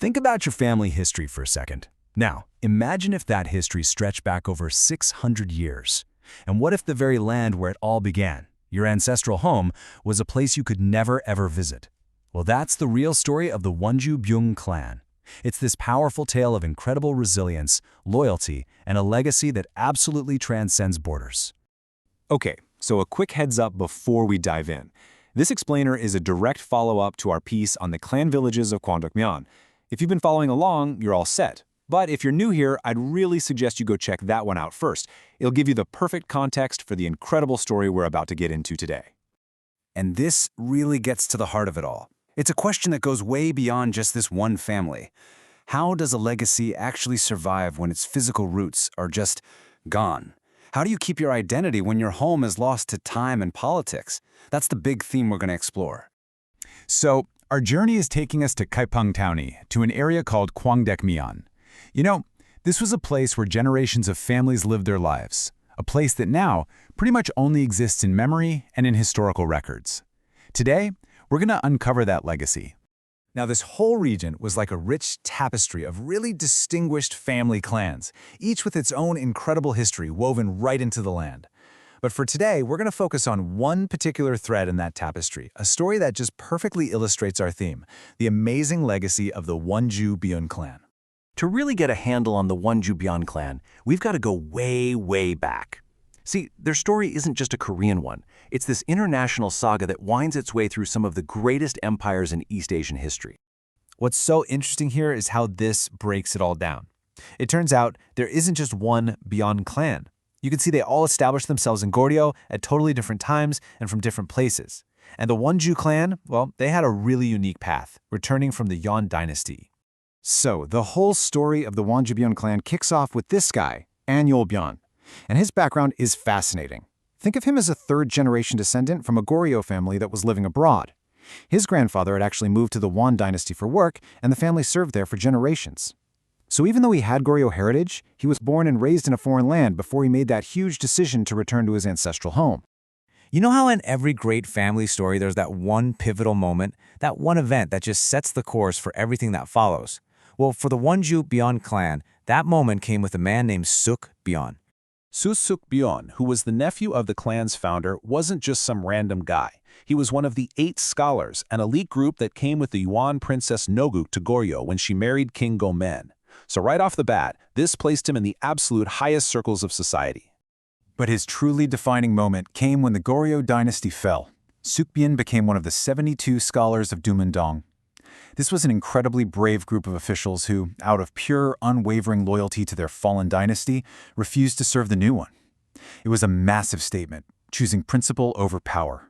Think about your family history for a second. Now, imagine if that history stretched back over 600 years. And what if the very land where it all began, your ancestral home, was a place you could never ever visit? Well, that's the real story of the Wonju Byun clan. It's this powerful tale of incredible resilience, loyalty, and a legacy that absolutely transcends borders. Okay, so a quick heads up before we dive in. This explainer is a direct follow-up to our piece on the clan villages of Kwangdeok-myeon. If you've been following along, you're all set. But if you're new here, I'd really suggest you go check that one out first. It'll give you the perfect context for the incredible story we're about to get into today. And this really gets to the heart of it all. It's a question that goes way beyond just this one family. How does a legacy actually survive when its physical roots are just gone? How do you keep your identity when your home is lost to time and politics? That's the big theme we're going to explore. So, our journey is taking us to Kaipang County, to an area called Kwangdeok-myeon. You know, this was a place where generations of families lived their lives, a place that now pretty much only exists in memory and in historical records. Today, we're going to uncover that legacy. Now, this whole region was like a rich tapestry of really distinguished family clans, each with its own incredible history woven right into the land. But for today, we're going to focus on one particular thread in that tapestry, a story that just perfectly illustrates our theme, the amazing legacy of the Wonju Byun clan. To really get a handle on the Wonju Byun clan, we've got to go way, way back. See, their story isn't just a Korean one. It's this international saga that winds its way through some of the greatest empires in East Asian history. What's so interesting here is how this breaks it all down. It turns out there isn't just one Byun clan. You can see they all established themselves in Goryeo at totally different times and from different places. And the Wonju clan, well, they had a really unique path, returning from the Yeon dynasty. So, the whole story of the Wonju Byun clan kicks off with this guy, An Byun. And his background is fascinating. Think of him as a third-generation descendant from a Goryeo family that was living abroad. His grandfather had actually moved to the Won dynasty for work, and the family served there for generations. So even though he had Goryeo heritage, he was born and raised in a foreign land before he made that huge decision to return to his ancestral home. You know how in every great family story there's that one pivotal moment, that one event that just sets the course for everything that follows? Well, for the Wonju Byun clan, that moment came with a man named Suk Byun. Suk Byun, who was the nephew of the clan's founder, wasn't just some random guy. He was one of the 8 scholars, an elite group that came with the Yuan princess Noguk to Goryeo when she married King Go-men. So right off the bat, this placed him in the absolute highest circles of society. But his truly defining moment came when the Goryeo dynasty fell. Suk Byun became one of the 72 scholars of Dumundong. This was an incredibly brave group of officials who, out of pure, unwavering loyalty to their fallen dynasty, refused to serve the new one. It was a massive statement, choosing principle over power.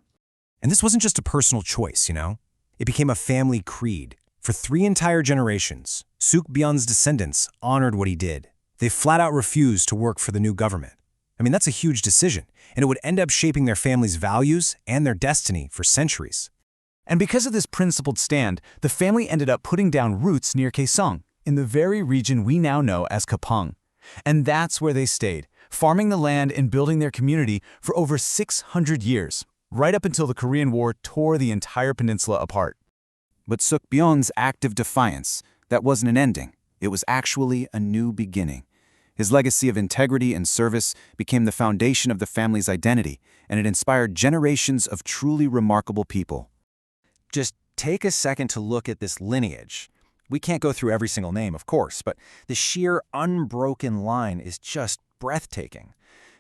And this wasn't just a personal choice, you know? It became a family creed. For 3 entire generations, Suk Byun's descendants honored what he did. They flat out refused to work for the new government. I mean, that's a huge decision, and it would end up shaping their family's values and their destiny for centuries. And because of this principled stand, the family ended up putting down roots near Kaesong, in the very region we now know as Kapang. And that's where they stayed, farming the land and building their community for over 600 years, right up until the Korean War tore the entire peninsula apart. But Suk Byun's act of defiance, that wasn't an ending. It was actually a new beginning. His legacy of integrity and service became the foundation of the family's identity, and it inspired generations of truly remarkable people. Just take a second to look at this lineage. We can't go through every single name, of course, but the sheer unbroken line is just breathtaking.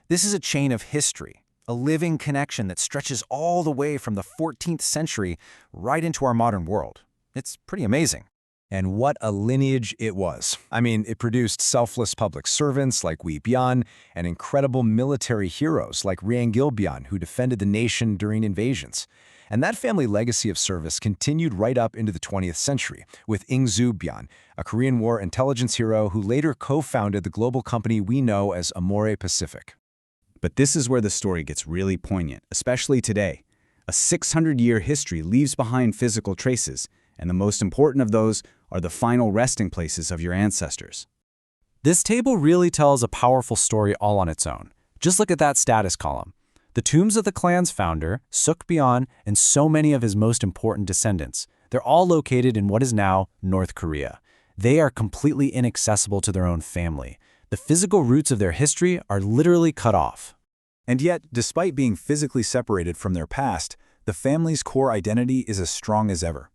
This is a chain of history, a living connection that stretches all the way from the 14th century right into our modern world. It's pretty amazing. And what a lineage it was. I mean, it produced selfless public servants like Wi Byun and incredible military heroes like Ryangil Byun who defended the nation during invasions. And that family legacy of service continued right up into the 20th century with Ingzu Byun, a Korean War intelligence hero who later co-founded the global company we know as Amore Pacific. But this is where the story gets really poignant, especially today. A 600-year history leaves behind physical traces, and the most important of those are the final resting places of your ancestors. This table really tells a powerful story all on its own. Just look at that status column. The tombs of the clan's founder, Suk Byun, and so many of his most important descendants. They're all located in what is now North Korea. They are completely inaccessible to their own family. The physical roots of their history are literally cut off. And yet, despite being physically separated from their past, the family's core identity is as strong as ever.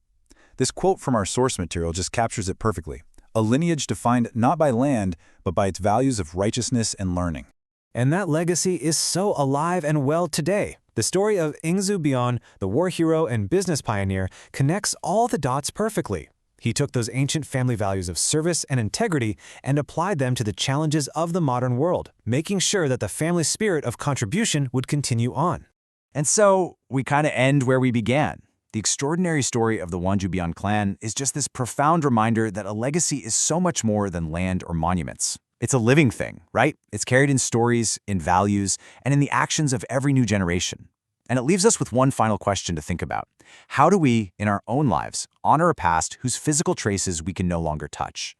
This quote from our source material just captures it perfectly. A lineage defined not by land, but by its values of righteousness and learning. And that legacy is so alive and well today. The story of Ingsu Byun, the war hero and business pioneer, connects all the dots perfectly. He took those ancient family values of service and integrity and applied them to the challenges of the modern world, making sure that the family spirit of contribution would continue on. And so, we kind of end where we began. The extraordinary story of the Wonju clan is just this profound reminder that a legacy is so much more than land or monuments. It's a living thing, right? It's carried in stories, in values, and in the actions of every new generation. And it leaves us with one final question to think about. How do we, in our own lives, honor a past whose physical traces we can no longer touch?